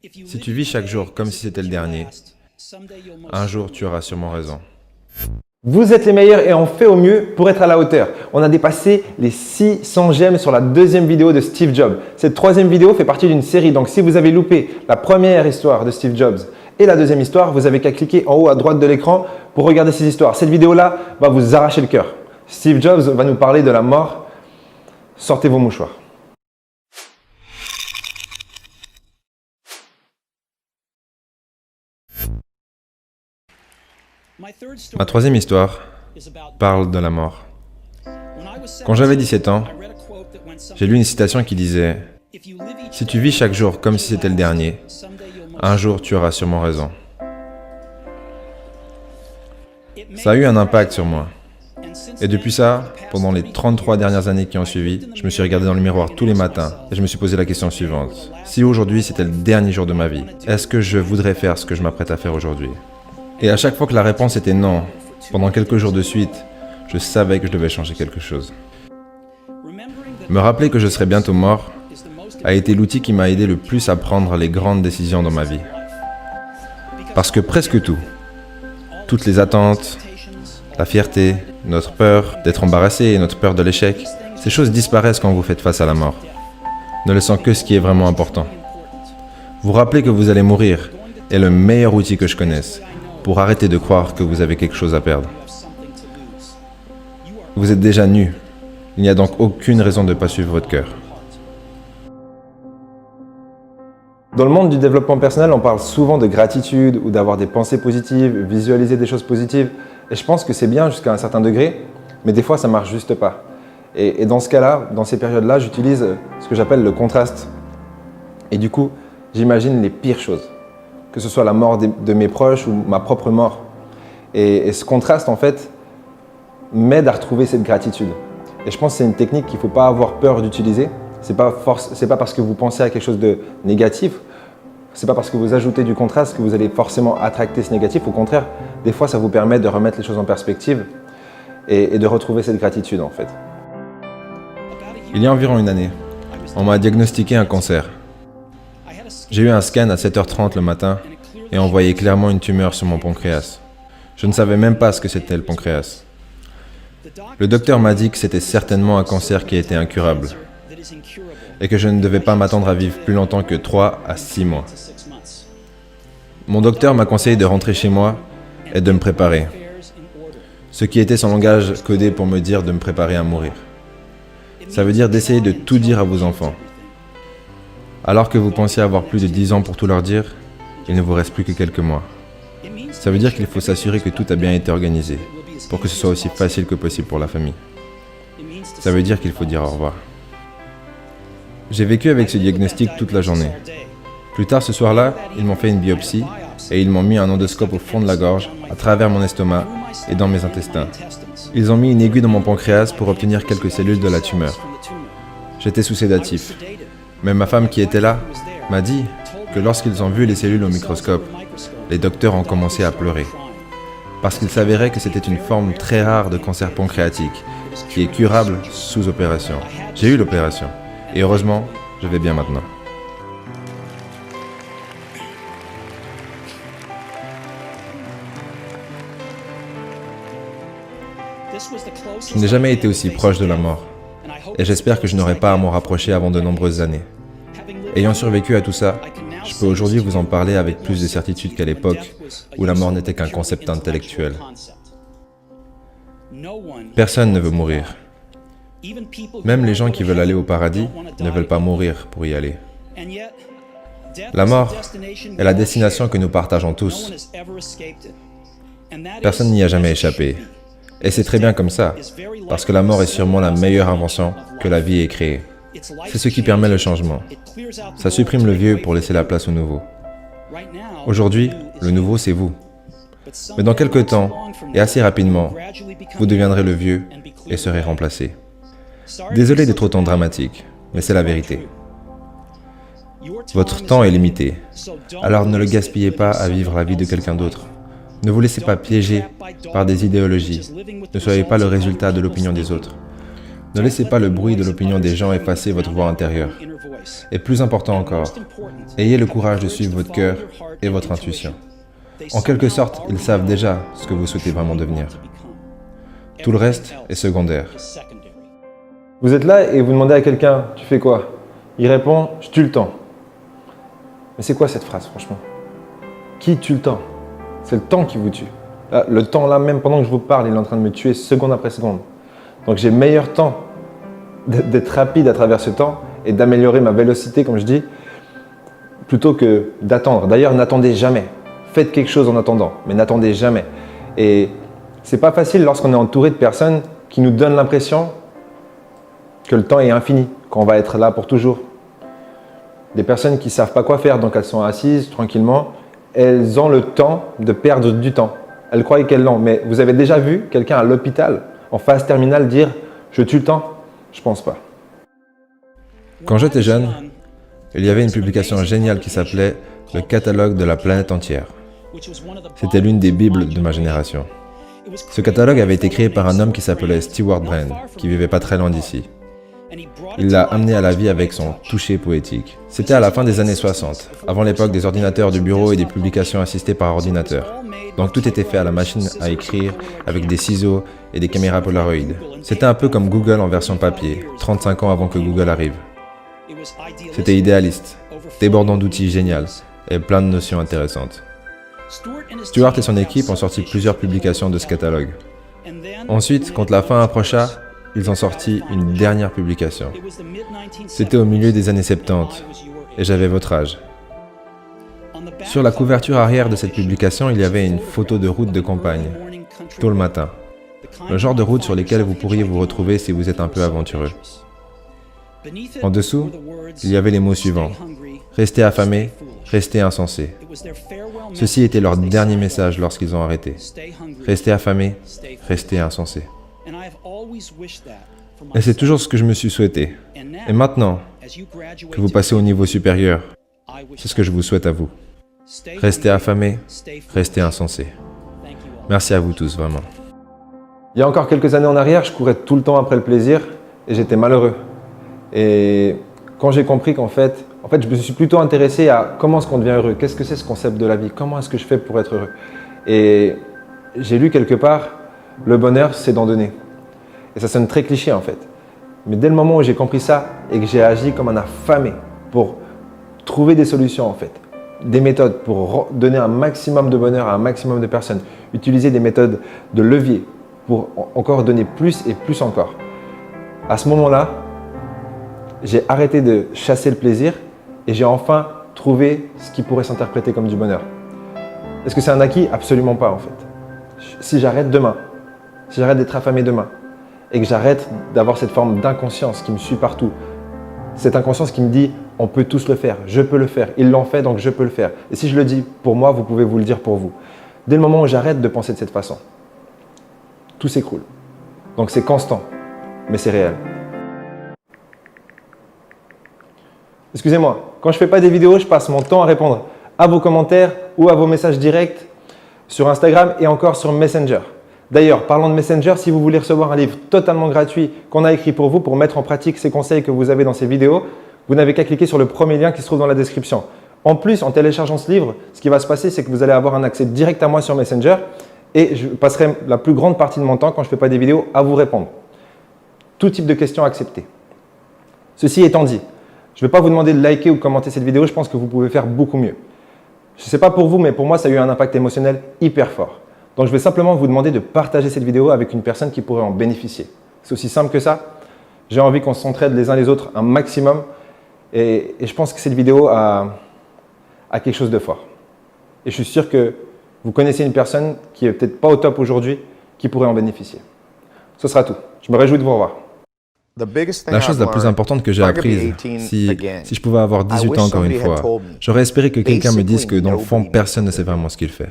Si tu vis chaque jour comme si c'était le dernier, un jour tu auras sûrement raison. Vous êtes les meilleurs et on fait au mieux pour être à la hauteur. On a dépassé les 600 j'aime sur la deuxième vidéo de Steve Jobs. Cette troisième vidéo fait partie d'une série, donc si vous avez loupé la première histoire de Steve Jobs et la deuxième histoire, vous avez qu'à cliquer en haut à droite de l'écran pour regarder ces histoires. Cette vidéo-là va vous arracher le cœur. Steve Jobs va nous parler de la mort. Sortez vos mouchoirs. Ma troisième histoire parle de la mort. Quand j'avais 17 ans, j'ai lu une citation qui disait « Si tu vis chaque jour comme si c'était le dernier, un jour tu auras sûrement raison. » Ça a eu un impact sur moi. Et depuis ça, pendant les 33 dernières années qui ont suivi, je me suis regardé dans le miroir tous les matins et je me suis posé la question suivante. Si aujourd'hui c'était le dernier jour de ma vie, est-ce que je voudrais faire ce que je m'apprête à faire aujourd'hui ? Et à chaque fois que la réponse était non, pendant quelques jours de suite, je savais que je devais changer quelque chose. Me rappeler que je serais bientôt mort a été l'outil qui m'a aidé le plus à prendre les grandes décisions dans ma vie. Parce que presque tout, toutes les attentes, la fierté, notre peur d'être embarrassé et notre peur de l'échec, ces choses disparaissent quand vous faites face à la mort, ne laissant que ce qui est vraiment important. Vous rappelez que vous allez mourir est le meilleur outil que je connaisse pour arrêter de croire que vous avez quelque chose à perdre. Vous êtes déjà nu. Il n'y a donc aucune raison de ne pas suivre votre cœur. Dans le monde du développement personnel, on parle souvent de gratitude ou d'avoir des pensées positives, visualiser des choses positives. Et je pense que c'est bien jusqu'à un certain degré, mais des fois ça ne marche juste pas. Et dans ce cas-là, dans ces périodes-là, j'utilise ce que j'appelle le contraste. Et du coup, j'imagine les pires choses. Que ce soit la mort de mes proches ou ma propre mort. Et ce contraste, en fait, m'aide à retrouver cette gratitude. Et je pense que c'est une technique qu'il ne faut pas avoir peur d'utiliser. Ce n'est pas parce que vous pensez à quelque chose de négatif, ce n'est pas parce que vous ajoutez du contraste que vous allez forcément attracter ce négatif. Au contraire, des fois, ça vous permet de remettre les choses en perspective et de retrouver cette gratitude, en fait. Il y a environ une année, on m'a diagnostiqué un cancer. J'ai eu un scan à 7h30 le matin et on voyait clairement une tumeur sur mon pancréas. Je ne savais même pas ce que c'était le pancréas. Le docteur m'a dit que c'était certainement un cancer qui était incurable et que je ne devais pas m'attendre à vivre plus longtemps que 3 à 6 mois. Mon docteur m'a conseillé de rentrer chez moi et de me préparer, ce qui était son langage codé pour me dire de me préparer à mourir. Ça veut dire d'essayer de tout dire à vos enfants. Alors que vous pensiez avoir plus de 10 ans pour tout leur dire, il ne vous reste plus que quelques mois. Ça veut dire qu'il faut s'assurer que tout a bien été organisé, pour que ce soit aussi facile que possible pour la famille. Ça veut dire qu'il faut dire au revoir. J'ai vécu avec ce diagnostic toute la journée. Plus tard ce soir-là, ils m'ont fait une biopsie et ils m'ont mis un endoscope au fond de la gorge, à travers mon estomac et dans mes intestins. Ils ont mis une aiguille dans mon pancréas pour obtenir quelques cellules de la tumeur. J'étais sous sédatif. Mais ma femme qui était là m'a dit que lorsqu'ils ont vu les cellules au microscope, les docteurs ont commencé à pleurer. Parce qu'il s'avérait que c'était une forme très rare de cancer pancréatique, qui est curable sous opération. J'ai eu l'opération, et heureusement, je vais bien maintenant. Je n'ai jamais été aussi proche de la mort. Et j'espère que je n'aurai pas à m'en rapprocher avant de nombreuses années. Ayant survécu à tout ça, je peux aujourd'hui vous en parler avec plus de certitude qu'à l'époque où la mort n'était qu'un concept intellectuel. Personne ne veut mourir. Même les gens qui veulent aller au paradis ne veulent pas mourir pour y aller. La mort est la destination que nous partageons tous. Personne n'y a jamais échappé. Et c'est très bien comme ça, parce que la mort est sûrement la meilleure invention que la vie ait créée. C'est ce qui permet le changement. Ça supprime le vieux pour laisser la place au nouveau. Aujourd'hui, le nouveau, c'est vous. Mais dans quelques temps, et assez rapidement, vous deviendrez le vieux et serez remplacé. Désolé d'être autant dramatique, mais c'est la vérité. Votre temps est limité, alors ne le gaspillez pas à vivre la vie de quelqu'un d'autre. Ne vous laissez pas piéger par des idéologies. Ne soyez pas le résultat de l'opinion des autres. Ne laissez pas le bruit de l'opinion des gens effacer votre voix intérieure. Et plus important encore, ayez le courage de suivre votre cœur et votre intuition. En quelque sorte, ils savent déjà ce que vous souhaitez vraiment devenir. Tout le reste est secondaire. Vous êtes là et vous demandez à quelqu'un « Tu fais quoi ?» Il répond « Je tue le temps ». Mais c'est quoi cette phrase, franchement? Qui tue le temps? C'est le temps qui vous tue. Là, le temps là, même pendant que je vous parle, il est en train de me tuer seconde après seconde. Donc j'ai meilleur temps d'être rapide à travers ce temps et d'améliorer ma vélocité, comme je dis, plutôt que d'attendre. D'ailleurs, n'attendez jamais. Faites quelque chose en attendant, mais n'attendez jamais. Et c'est pas facile lorsqu'on est entouré de personnes qui nous donnent l'impression que le temps est infini, qu'on va être là pour toujours. Des personnes qui ne savent pas quoi faire, donc elles sont assises tranquillement. Elles ont le temps de perdre du temps. Elles croient qu'elles l'ont, mais vous avez déjà vu quelqu'un à l'hôpital, en phase terminale, dire « je tue le temps ». Je pense pas. Quand j'étais jeune, il y avait une publication géniale qui s'appelait « Le catalogue de la planète entière ». C'était l'une des bibles de ma génération. Ce catalogue avait été créé par un homme qui s'appelait Stewart Brand, qui vivait pas très loin d'ici. Il l'a amené à la vie avec son toucher poétique. C'était à la fin des années 60, avant l'époque des ordinateurs de bureau et des publications assistées par ordinateur. Donc tout était fait à la machine à écrire, avec des ciseaux et des caméras Polaroid. C'était un peu comme Google en version papier, 35 ans avant que Google arrive. C'était idéaliste, débordant d'outils géniaux et plein de notions intéressantes. Stewart et son équipe ont sorti plusieurs publications de ce catalogue. Ensuite, quand la fin approcha, ils ont sorti une dernière publication. C'était au milieu des années 70, et j'avais votre âge. Sur la couverture arrière de cette publication, il y avait une photo de route de campagne, tôt le matin. Le genre de route sur lesquelles vous pourriez vous retrouver si vous êtes un peu aventureux. En dessous, il y avait les mots suivants. Restez affamés, restez insensés. Ceci était leur dernier message lorsqu'ils ont arrêté. Restez affamés, restez insensés. Et c'est toujours ce que je me suis souhaité. Et maintenant que vous passez au niveau supérieur, c'est ce que je vous souhaite à vous. Restez affamés, restez insensés. Merci à vous tous, vraiment. Il y a encore quelques années en arrière, je courais tout le temps après le plaisir et j'étais malheureux. Et quand j'ai compris qu'en fait, je me suis plutôt intéressé à comment est-ce qu'on devient heureux, qu'est-ce que c'est ce concept de la vie, comment est-ce que je fais pour être heureux. Et j'ai lu quelque part, le bonheur, c'est d'en donner. Et ça sonne très cliché en fait. Mais dès le moment où j'ai compris ça et que j'ai agi comme un affamé pour trouver des solutions en fait, des méthodes pour donner un maximum de bonheur à un maximum de personnes, utiliser des méthodes de levier pour encore donner plus et plus encore. À ce moment-là, j'ai arrêté de chasser le plaisir et j'ai enfin trouvé ce qui pourrait s'interpréter comme du bonheur. Est-ce que c'est un acquis? Absolument pas en fait. Si j'arrête demain, si j'arrête d'être affamé demain et que j'arrête d'avoir cette forme d'inconscience qui me suit partout, cette inconscience qui me dit on peut tous le faire, je peux le faire, ils l'ont fait donc je peux le faire. Et si je le dis pour moi, vous pouvez vous le dire pour vous. Dès le moment où j'arrête de penser de cette façon, tout s'écroule. Donc c'est constant, mais c'est réel. Excusez-moi, quand je ne fais pas des vidéos, je passe mon temps à répondre à vos commentaires ou à vos messages directs sur Instagram et encore sur Messenger. D'ailleurs, parlant de Messenger, si vous voulez recevoir un livre totalement gratuit qu'on a écrit pour vous pour mettre en pratique ces conseils que vous avez dans ces vidéos, vous n'avez qu'à cliquer sur le premier lien qui se trouve dans la description. En plus, en téléchargeant ce livre, ce qui va se passer, c'est que vous allez avoir un accès direct à moi sur Messenger et je passerai la plus grande partie de mon temps, quand je ne fais pas des vidéos, à vous répondre. Tout type de questions acceptées. Ceci étant dit, je ne vais pas vous demander de liker ou de commenter cette vidéo, je pense que vous pouvez faire beaucoup mieux. Je ne sais pas pour vous, mais pour moi, ça a eu un impact émotionnel hyper fort. Donc, je vais simplement vous demander de partager cette vidéo avec une personne qui pourrait en bénéficier. C'est aussi simple que ça. J'ai envie qu'on s'entraide les uns les autres un maximum et je pense que cette vidéo a quelque chose de fort. Et je suis sûr que vous connaissez une personne qui n'est peut-être pas au top aujourd'hui, qui pourrait en bénéficier. Ce sera tout. Je me réjouis de vous revoir. La chose la plus importante que j'ai apprise, si je pouvais avoir 18 ans encore une fois, j'aurais espéré que quelqu'un me dise que dans le fond, personne ne sait vraiment ce qu'il fait.